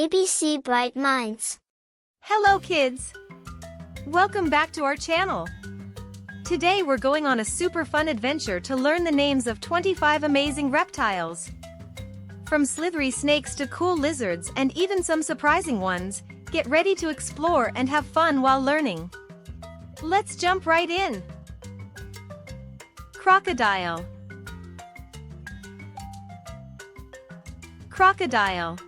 ABC Bright Minds. Hello kids! Welcome back to our channel. Today we're going on a super fun adventure to learn the names of 25 amazing reptiles. From slithery snakes to cool lizards and even some surprising ones, get ready to explore and have fun while learning. Let's jump right in. Crocodile. Crocodile.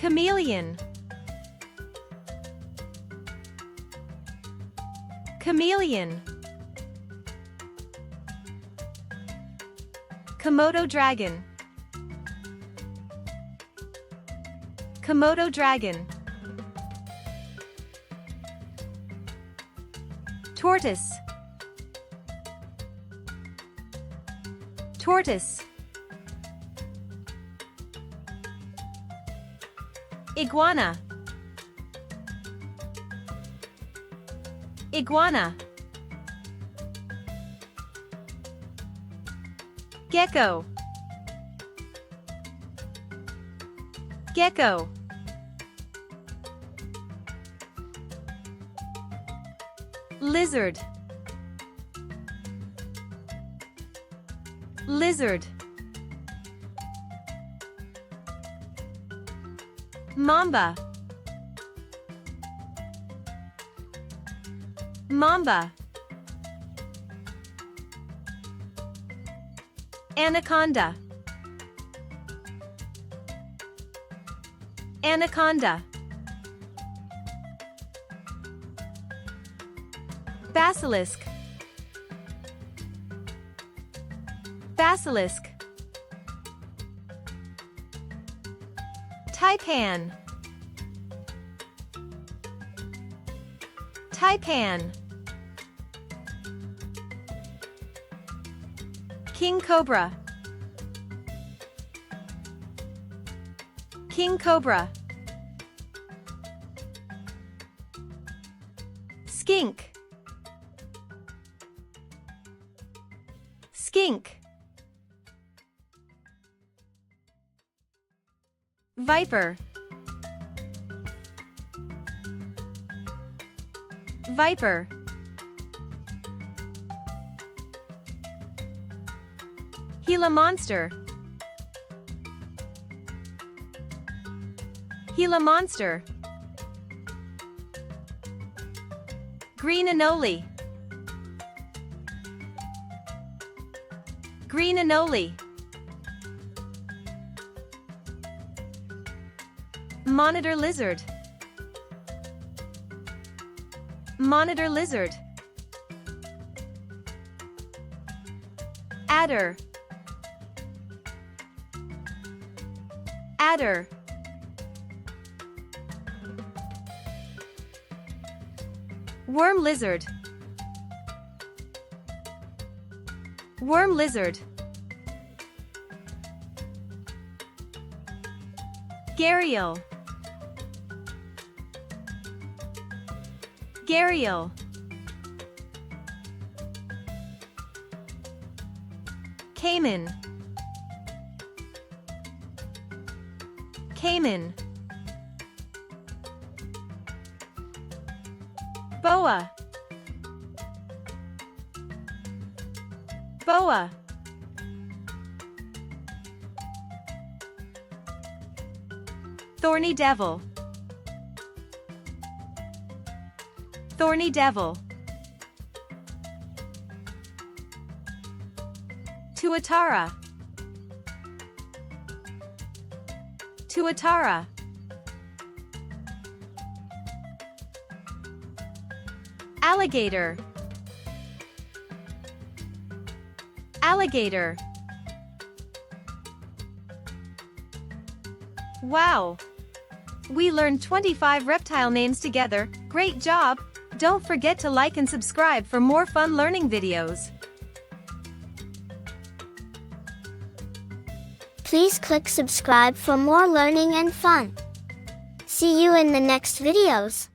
Chameleon. Chameleon. Komodo dragon. Komodo dragon. Tortoise. Tortoise. Iguana. Iguana. Gecko. Gecko. Lizard. Lizard. Mamba. Mamba. Anaconda. Anaconda. Basilisk. Basilisk. Taipan. Taipan. King cobra. King cobra. Skink. Skink. Viper. Viper. Gila monster. Gila monster. Green anole. Green anole. Monitor lizard. Monitor lizard. Adder. Adder. Worm lizard. Worm lizard. Gharial. Gharial. Caiman. Caiman. Boa. Boa. Thorny devil. Thorny devil. Tuatara. Tuatara. Alligator. Alligator. Wow! We learned 25 reptile names together. Great job! Don't forget to like and subscribe for more fun learning videos. Please click subscribe for more learning and fun. See you in the next videos.